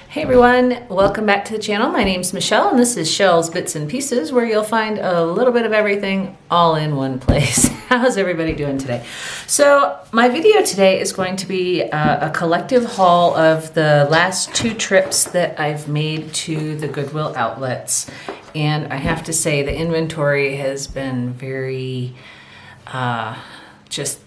Hey everyone, welcome back to the channel. My name's Michelle and this is Shell's Bits and Pieces, where you'll find a little bit of everything all in one place. How's everybody doing today? So my video today is going to be a collective haul of the last 2 trips that I've made to the Goodwill outlets. And I have to say the inventory has been very just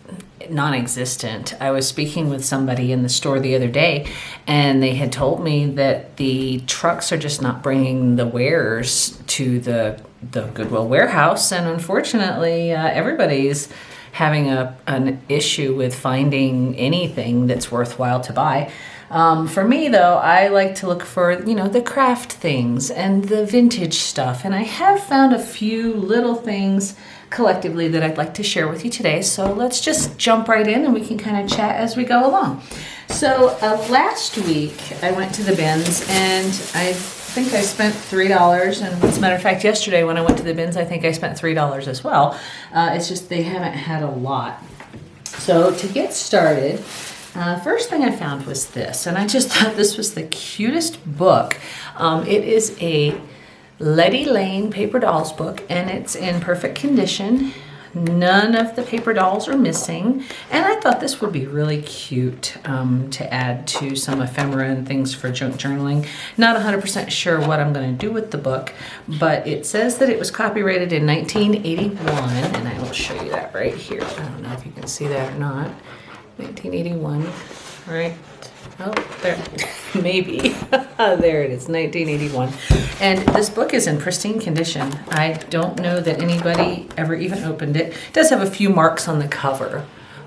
non-existent. I was speaking with somebody in the store the other day and they had told me that the trucks are just not bringing the wares to the Goodwill warehouse, and unfortunately everybody's having an issue with finding anything that's worthwhile to buy. For me though, I like to look for, the craft things and the vintage stuff, and I have found a few little things collectively that I'd like to share with you today. So let's just jump right in and we can kind of chat as we go along. So last week I went to the BINS and I think I spent $3, and as a matter of fact yesterday when I went to the BINS I think I spent $3 as well. It's just they haven't had a lot. So to get started, first thing I found was this, and I just thought this was the cutest book. It is a Letty Lane paper dolls book, and it's in perfect condition. None of the paper dolls are missing, and I thought this would be really cute to add to some ephemera and things for junk journaling. Not 100% sure what I'm going to do with the book, but it says that it was copyrighted in 1981, and I will show you that right here. I don't know if you can see that or not. 1981, right? Oh, there, maybe. There it is, 1981. And this book is in pristine condition. I don't know that anybody ever even opened it. It does have a few marks on the cover,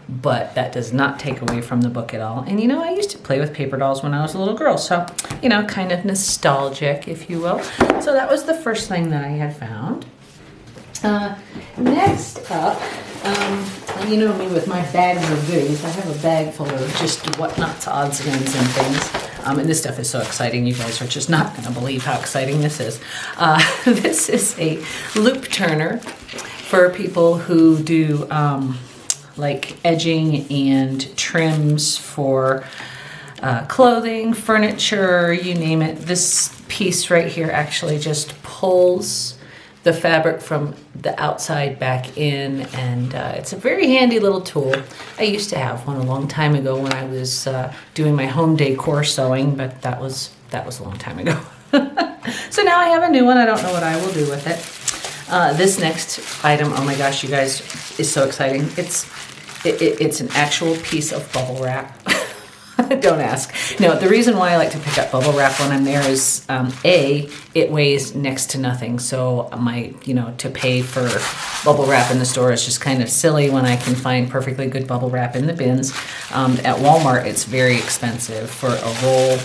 but that does not take away from the book at all. And I used to play with paper dolls when I was a little girl, so, kind of nostalgic, if you will. So that was the first thing that I had found. Next up, you know me with my bags of goodies. I have a bag full of just whatnots, odds and ends and things. And this stuff is so exciting. You guys are just not going to believe how exciting this is. This is a loop turner for people who do like edging and trims for clothing, furniture, you name it. This piece right here actually just pulls the fabric from the outside back in, and it's a very handy little tool. I used to have one a long time ago when I was doing my home decor sewing, but that was a long time ago. So now I have a new one. I don't know what I will do with it. This next item, oh my gosh, you guys, is so exciting. It's an actual piece of bubble wrap. Don't ask. No, the reason why I like to pick up bubble wrap when I'm there is, A, it weighs next to nothing. So to pay for bubble wrap in the store is just kind of silly when I can find perfectly good bubble wrap in the bins. At Walmart, it's very expensive for a roll,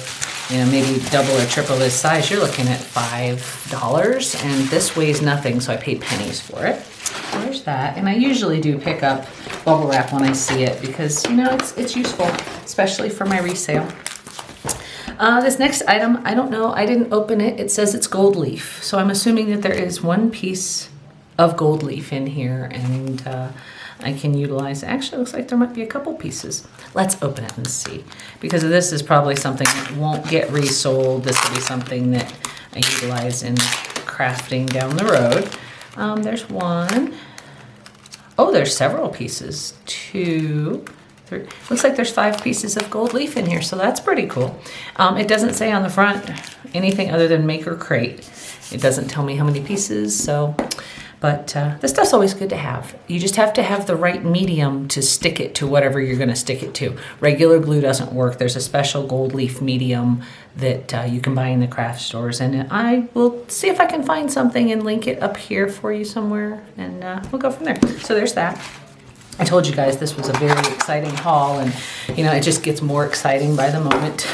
maybe double or triple this size. You're looking at $5, and this weighs nothing, so I paid pennies for it. There's that, and I usually do pick up bubble wrap when I see it because it's useful, especially for my resale. This next item, I don't know, I didn't open it. It says it's gold leaf, so I'm assuming that there is one piece of gold leaf in here, and I can utilize. Actually, it looks like there might be a couple pieces. Let's open it and see, because this is probably something that won't get resold. This will be something that I utilize in crafting down the road. There's one. Oh, there's several pieces. 2, 3. Looks like there's 5 pieces of gold leaf in here, so that's pretty cool. It doesn't say on the front anything other than make or crate. It doesn't tell me how many pieces, but this stuff's always good to have. You just have to have the right medium to stick it to whatever you're going to stick it to. Regular glue doesn't work. There's a special gold leaf medium that you can buy in the craft stores, and I will see if I can find something and link it up here for you somewhere, and we'll go from there. So there's that. I told you guys this was a very exciting haul, and it just gets more exciting by the moment.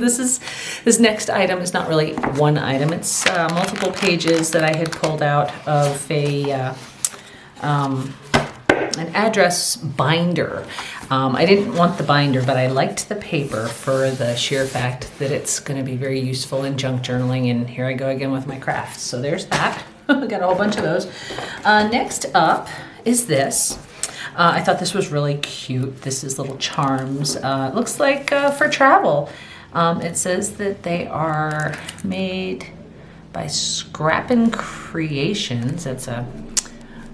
This next item is not really one item. It's multiple pages that I had pulled out of an address binder. I didn't want the binder, but I liked the paper for the sheer fact that it's going to be very useful in junk journaling, and here I go again with my crafts. So there's that. I got a whole bunch of those. Next up is this. I thought this was really cute. This is little charms. It looks like for travel. It says that they are made by Scrappin' Creations. It's a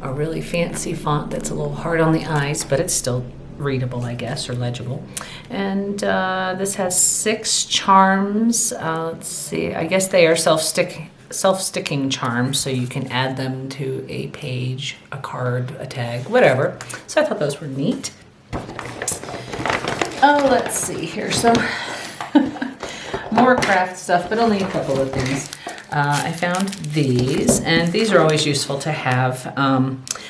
really fancy font that's a little hard on the eyes, but it's still readable, I guess, or legible. And this has 6 charms. Let's see, I guess they are self-sticking charms, so you can add them to a page, a card, a tag, whatever. So I thought those were neat. Oh, let's see, here's some more craft stuff, but only a couple of things. I found these, and these are always useful to have.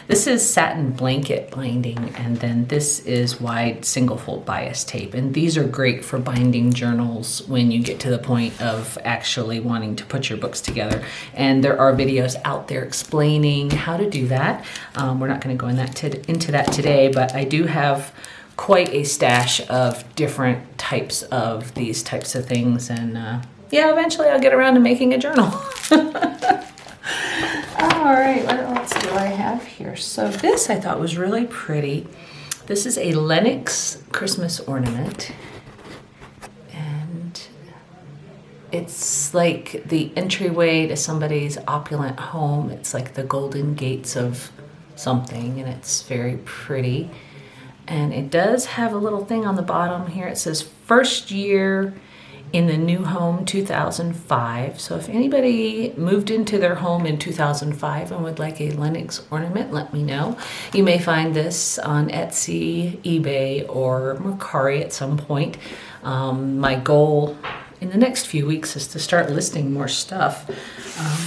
This is satin blanket binding, and then this is wide single fold bias tape. And these are great for binding journals when you get to the point of actually wanting to put your books together. And there are videos out there explaining how to do that. We're not going to go into that today, but I do have quite a stash of different types of these types of things, and yeah, eventually I'll get around to making a journal. All right, what else do I have here? So this I thought was really pretty. This is a Lenox Christmas ornament, and it's like the entryway to somebody's opulent home. It's like the golden gates of something, and it's very pretty. And it does have a little thing on the bottom here. It says first year in the new home 2005. So if anybody moved into their home in 2005 and would like a Lenox ornament, let me know. You may find this on Etsy, eBay, or Mercari at some point. My goal in the next few weeks is to start listing more stuff.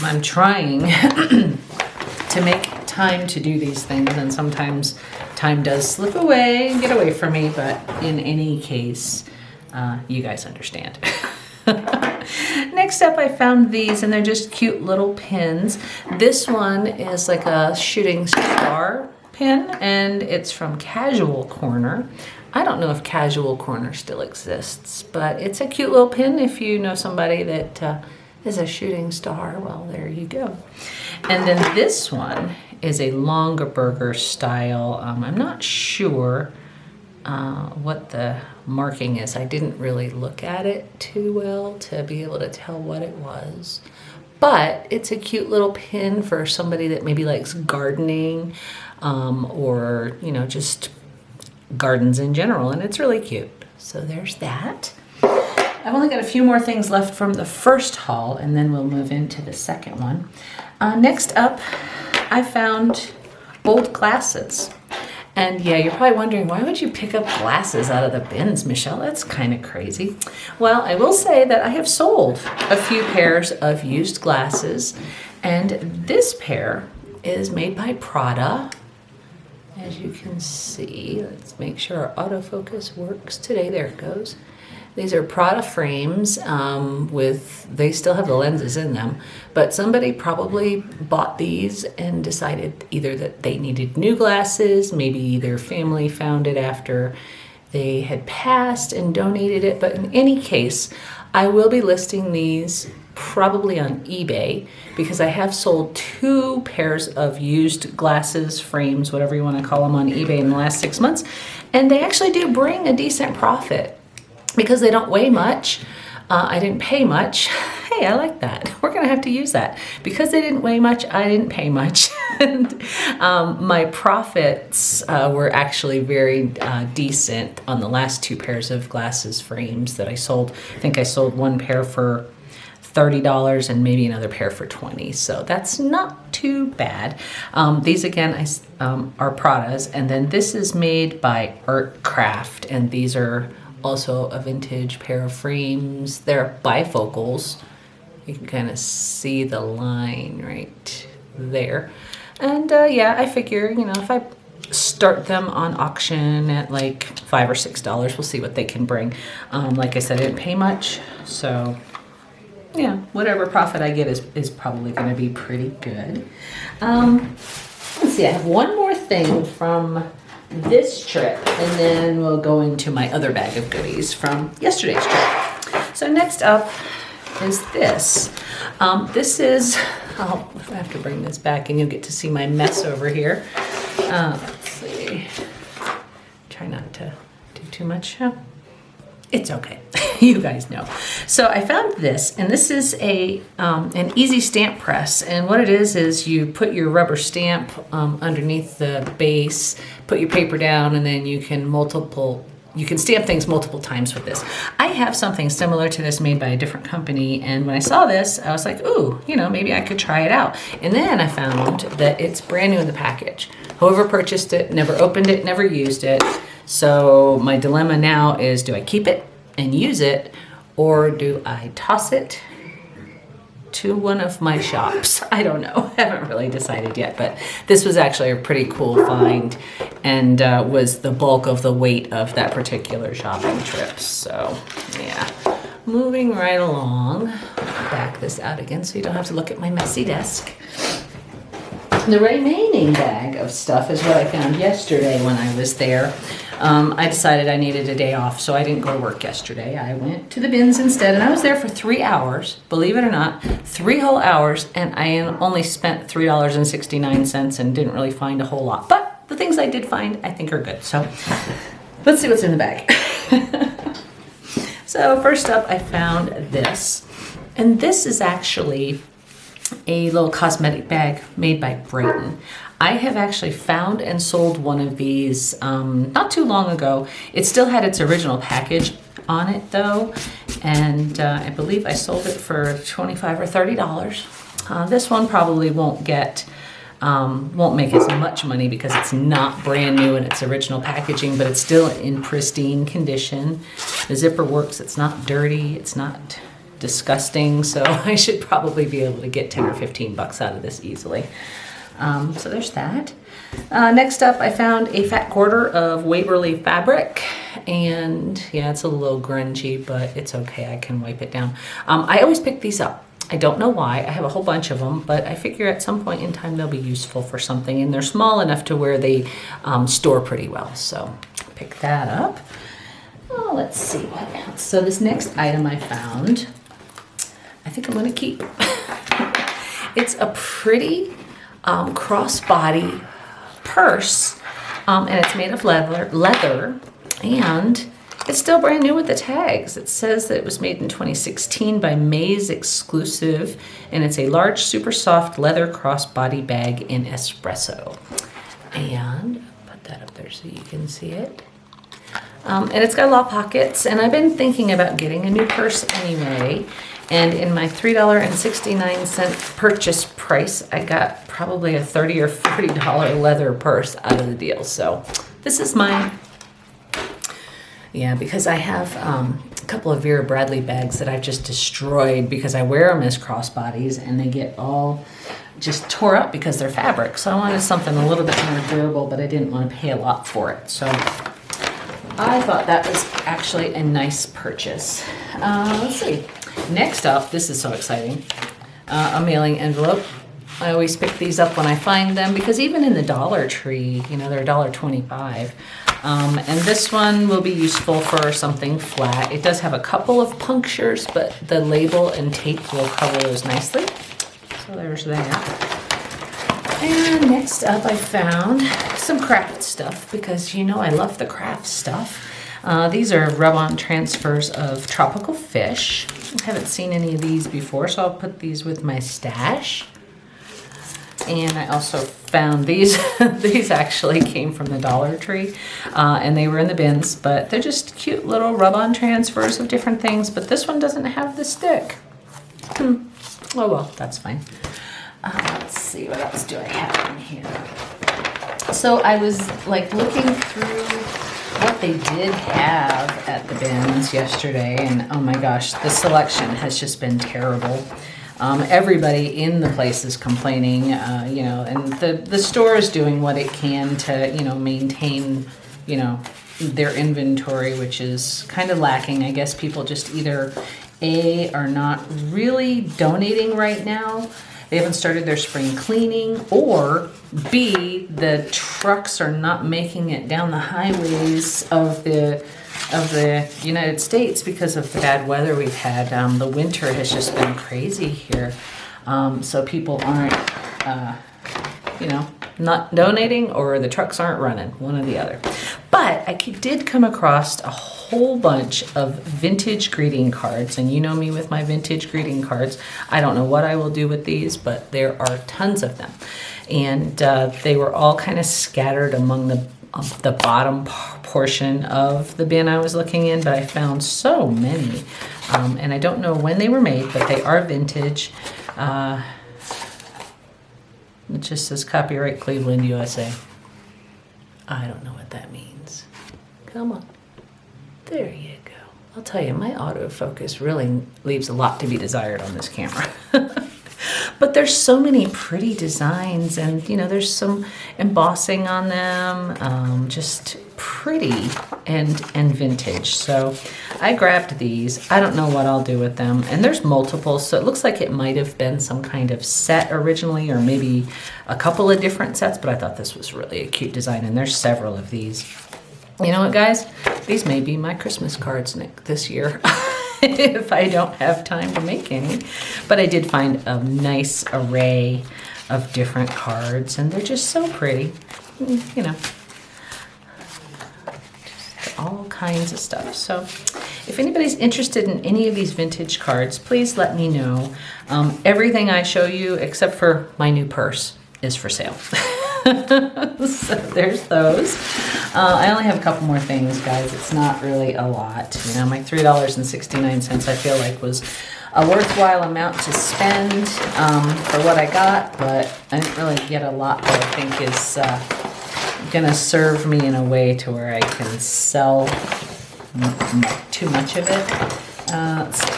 I'm trying to make time to do these things, and sometimes time does slip away and get away from me, but in any case, you guys understand. Next up, I found these, and they're just cute little pins. This one is like a shooting star pin, and it's from Casual Corner. I don't know if Casual Corner still exists, but it's a cute little pin. If you know somebody that is a shooting star, well, there you go. And then this one is a Longaberger style. I'm not sure what the marking is. I didn't really look at it too well to be able to tell what it was. But it's a cute little pin for somebody that maybe likes gardening, or, you know, just gardens in general, and it's really cute. So there's that. I've only got a few more things left from the first haul, and then we'll move into the second one. Next up, I found old glasses. And yeah, you're probably wondering, why would you pick up glasses out of the bins, Michelle? That's kind of crazy. Well, I will say that I have sold a few pairs of used glasses, and this pair is made by Prada. As you can see, let's make sure our autofocus works today. There it goes. These are Prada frames they still have the lenses in them, but somebody probably bought these and decided either that they needed new glasses, maybe their family found it after they had passed and donated it, but in any case, I will be listing these probably on eBay because I have sold 2 pairs of used glasses, frames, whatever you want to call them, on eBay in the last 6 months, and they actually do bring a decent profit. Because they don't weigh much, I didn't pay much. Hey, I like that. We're going to have to use that. Because they didn't weigh much, I didn't pay much. And my profits were actually very decent on the last 2 pairs of glasses frames that I sold. I think I sold one pair for $30 and maybe another pair for $20. So that's not too bad. These again are Prada's, and then this is made by Artcraft, and these are also a vintage pair of frames. They're bifocals. You can kind of see the line right there. And yeah, I figure, you know, if I start them on auction at like $5 or $6, we'll see what they can bring. Like I said, I didn't pay much, so yeah, whatever profit I get is probably going to be pretty good. Let's see, I have one more thing from this trip, and then we'll go into my other bag of goodies from yesterday's trip. So next up is this. This is, I have to bring this back and you'll get to see my mess over here. Let's see. Try not to do too much. It's okay. you guys know. So I found this, and this is an easy stamp press. And what it is you put your rubber stamp underneath the base, put your paper down, and then you can stamp things multiple times with this. I have something similar to this made by a different company, and when I saw this, I was like, ooh, maybe I could try it out. And then I found that it's brand new in the package. Whoever purchased it, never opened it, never used it. So my dilemma now is, do I keep it and use it, or do I toss it to one of my shops? I don't know. I haven't really decided yet, but this was actually a pretty cool find, and was the bulk of the weight of that particular shopping trip. So yeah, moving right along. Back this out again so you don't have to look at my messy desk. The remaining bag of stuff is what I found yesterday when I was there. I decided I needed a day off, so I didn't go to work yesterday. I went to the bins instead, and I was there for 3 hours, believe it or not, 3 whole hours, and I only spent $3.69 and didn't really find a whole lot. But the things I did find, I think, are good. So let's see what's in the bag. So first up, I found this, and this is actually a little cosmetic bag made by Brighton. I have actually found and sold one of these not too long ago. It still had its original package on it though, and I believe I sold it for $25 or $30. This one probably won't make as much money because it's not brand new in its original packaging, but it's still in pristine condition. The zipper works, it's not dirty, it's not disgusting, so I should probably be able to get 10 or 15 bucks out of this easily. So there's that. Next up, I found a fat quarter of Waverly fabric, and yeah, it's a little grungy, but it's okay. I can wipe it down. I always pick these up. I don't know why. I have a whole bunch of them, but I figure at some point in time they'll be useful for something, and they're small enough to where they store pretty well. So pick that up. Oh, let's see what else. So this next item I found, I think I'm going to keep. It's a pretty crossbody purse, and it's made of leather, and it's still brand new with the tags. It says that it was made in 2016 by Maze Exclusive, and it's a large, super soft leather crossbody bag in espresso. And put that up there so you can see it. And it's got a lot of pockets, and I've been thinking about getting a new purse anyway. And in my $3.69 purchase price, I got probably a $30 or $40 leather purse out of the deal. So this is mine. Yeah, because I have a couple of Vera Bradley bags that I've just destroyed because I wear them as crossbodies, and they get all just tore up because they're fabric. So I wanted something a little bit more durable, but I didn't want to pay a lot for it. So I thought that was actually a nice purchase. Let's see. Next up, this is so exciting, a mailing envelope. I always pick these up when I find them because even in the Dollar Tree, they're $1.25. And this one will be useful for something flat. It does have a couple of punctures, but the label and tape will cover those nicely. So there's that. And next up, I found some craft stuff because I love the craft stuff. These are rub-on transfers of tropical fish. I haven't seen any of these before, so I'll put these with my stash. And I also found these. These actually came from the Dollar Tree, and they were in the bins, but they're just cute little rub-on transfers of different things, but this one doesn't have the stick. Oh well, that's fine. Let's see, what else do I have in here? So I was looking through what they did have at the bins yesterday, and oh my gosh, the selection has just been terrible. Everybody in the place is complaining, and the store is doing what it can to, maintain, their inventory, which is kind of lacking. I guess people just either A, are not really donating right now. They haven't started their spring cleaning, or B, the trucks are not making it down the highways of the United States because of the bad weather we've had. The winter has just been crazy here. So people aren't, not donating, or the trucks aren't running, one or the other. But I did come across a whole bunch of vintage greeting cards, and you know me with my vintage greeting cards. I don't know what I will do with these, but there are tons of them. And they were all kind of scattered among the bottom portion of the bin I was looking in, but I found so many. And I don't know when they were made, but they are vintage. It just says copyright Cleveland, USA. I don't know what that means. Come on. There you go. I'll tell you, my autofocus really leaves a lot to be desired on this camera. But there's so many pretty designs, and you know, there's some embossing on them, just pretty and vintage. So I grabbed these. I don't know what I'll do with them, and there's multiple, so it looks like it might have been some kind of set originally, or maybe a couple of different sets, but I thought this was really a cute design, and there's several of these. You know what, guys? These may be my Christmas cards this year. If I don't have time to make any. But I did find a nice array of different cards, and they're just so pretty. You know, just all kinds of stuff. So if anybody's interested in any of these vintage cards, please let me know. Everything I show you, except for my new purse, is for sale. So there's those. I only have a couple more things, guys. It's not really a lot. You know, my $3.69 I feel like was a worthwhile amount to spend for what I got, but I didn't really get a lot that I think is going to serve me in a way to where I can sell too much of it. Let's see.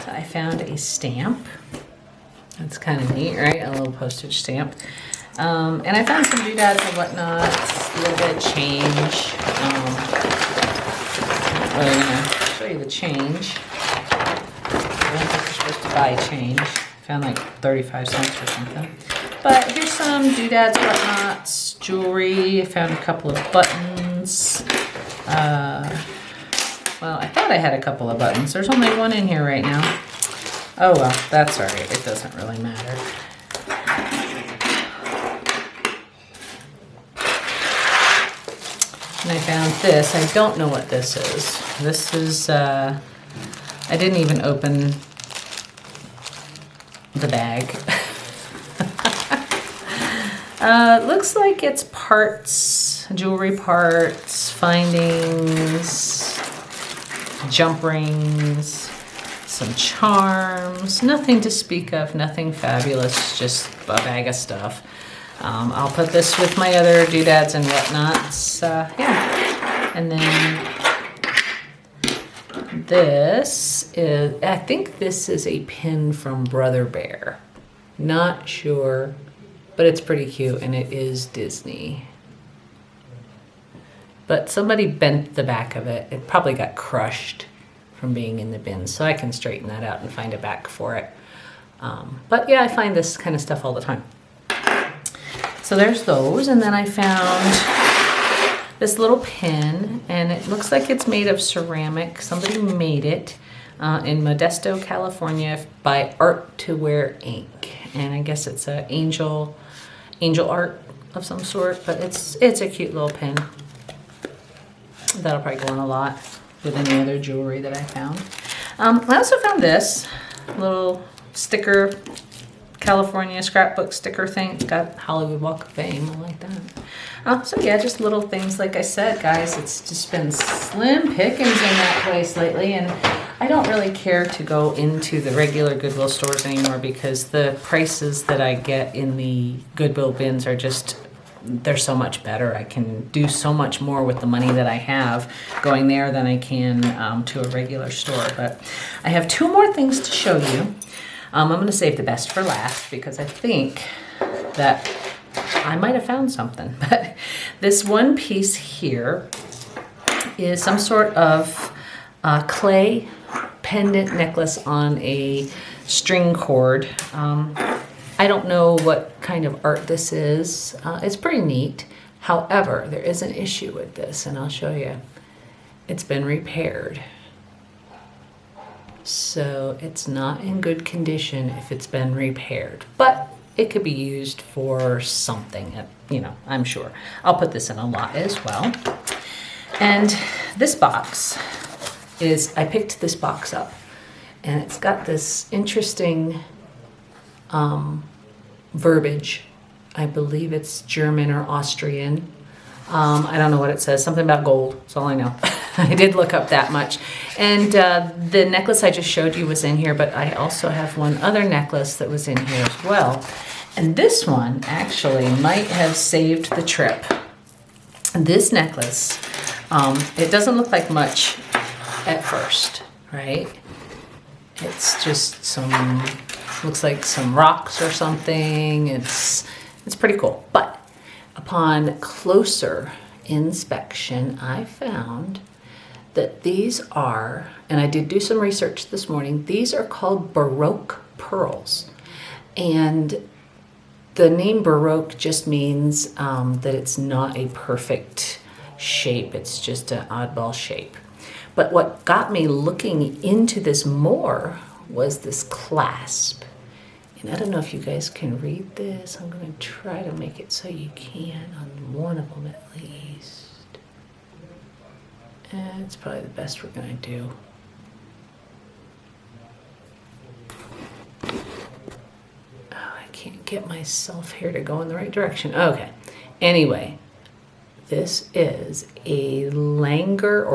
So I found a stamp. That's kind of neat, right? A little postage stamp. And I found some doodads and whatnot, a little bit of change. I'm going to show you the change. I don't think you're supposed to buy change. I found like 35 cents or something. But here's some doodads, whatnots, jewelry. I found a couple of buttons. Well, I thought I had a couple of buttons. There's only one in here right now. Oh well, that's all right. It doesn't really matter. And I found this. I don't know what this is. This is, I didn't even open the bag. Looks like it's parts, jewelry parts, findings, jump rings, some charms, nothing to speak of, nothing fabulous, just a bag of stuff. I'll put this with my other doodads and whatnots, yeah. And then this is, I think this is a pin from Brother Bear. Not sure, but it's pretty cute, and it is Disney. But somebody bent the back of it. It probably got crushed from being in the bin, so I can straighten that out and find a back for it. But yeah, I find this kind of stuff all the time. So there's those, and then I found this little pin, and it looks like it's made of ceramic. Somebody made it in Modesto, California by Art to Wear Ink, and I guess it's an angel art of some sort, but it's a cute little pin. That'll probably go on a lot with any other jewelry that I found. I also found this little sticker, California scrapbook sticker thing. It's got Hollywood Walk of Fame. I like that. So yeah, just little things. Like I said, guys, it's just been slim pickings in that place lately, and I don't really care to go into the regular Goodwill stores anymore because the prices that I get in the Goodwill bins are just, they're so much better. I can do so much more with the money that I have going there than I can to a regular store. But I have two more things to show you. I'm going to save the best for last because I think that I might have found something. But this one piece here is some sort of clay pendant necklace on a string cord. I don't know what kind of art this is. It's pretty neat. However, there is an issue with this, and I'll show you. It's been repaired. So it's not in good condition if it's been repaired, but it could be used for something, you know, I'm sure. I'll put this in a lot as well. And this box I picked this box up, and it's got this interesting verbiage. I believe it's German or Austrian. I don't know what it says. Something about gold. That's all I know. I did look up that much. And the necklace I just showed you was in here, but I also have one other necklace that was in here as well. And this one actually might have saved the trip. This necklace, it doesn't look like much at first, right? It's just looks like some rocks or something. It's pretty cool. But upon closer inspection, I found that these are, and I did do some research this morning, these are called Baroque pearls. And the name Baroque just means that it's not a perfect shape. It's just an oddball shape. But what got me looking into this more was this clasp. And I don't know if you guys can read this. I'm going to try to make it so you can on one of them at least. And it's probably the best we're going to do. Oh, I can't get myself here to go in the right direction. Okay. Anyway, this is a Langer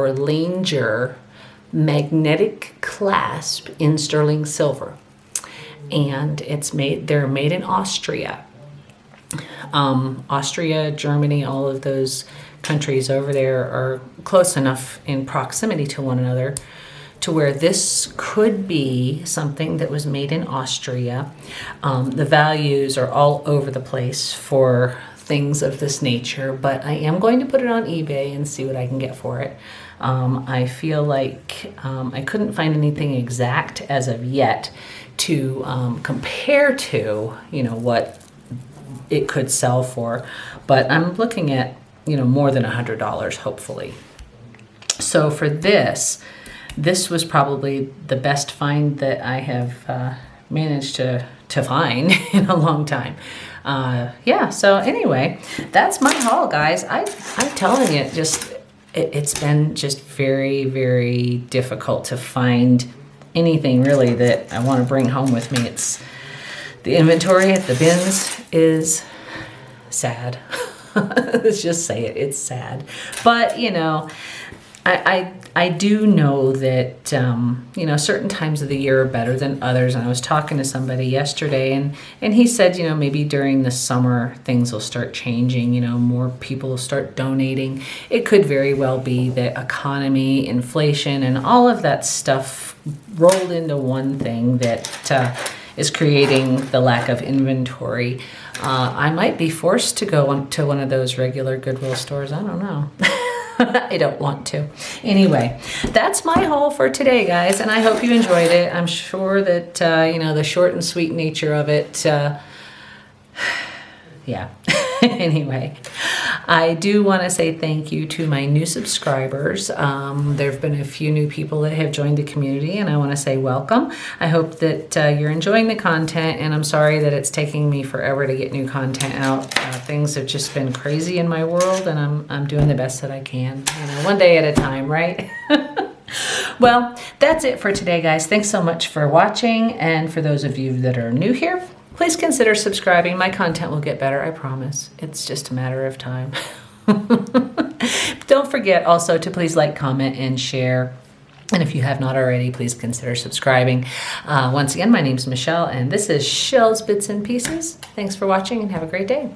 magnetic clasp in sterling silver. And they're made in Austria. Austria, Germany, all of those countries over there are close enough in proximity to one another to where this could be something that was made in Austria. The values are all over the place for things of this nature, but I am going to put it on eBay and see what I can get for it. I feel like I couldn't find anything exact as of yet to compare to, what it could sell for, but I'm looking at, more than $100, hopefully. So for this was probably the best find that I have managed to find in a long time. So anyway, that's my haul, guys. I'm telling you, it's been just very, very difficult to find anything really that I want to bring home with me. It's the inventory at the BINS is sad. Let's just say it. It's sad. But, I do know that, certain times of the year are better than others. And I was talking to somebody yesterday and he said, maybe during the summer things will start changing, more people will start donating. It could very well be that economy, inflation, and all of that stuff rolled into one thing that is creating the lack of inventory. I might be forced to go to one of those regular Goodwill stores. I don't know. I don't want to. Anyway, that's my haul for today, guys, and I hope you enjoyed it. I'm sure that, the short and sweet nature of it, yeah. Anyway, I do want to say thank you to my new subscribers. There have been a few new people that have joined the community, and I want to say welcome. I hope that you're enjoying the content, and I'm sorry that it's taking me forever to get new content out. Things have just been crazy in my world, and I'm doing the best that I can. One day at a time, right? Well, that's it for today, guys. Thanks so much for watching, and for those of you that are new here, please consider subscribing. My content will get better, I promise. It's just a matter of time. Don't forget also to please like, comment, and share. And if you have not already, please consider subscribing. Once again, my name's Michelle, and this is Shellsbitsandpieces. Thanks for watching, and have a great day.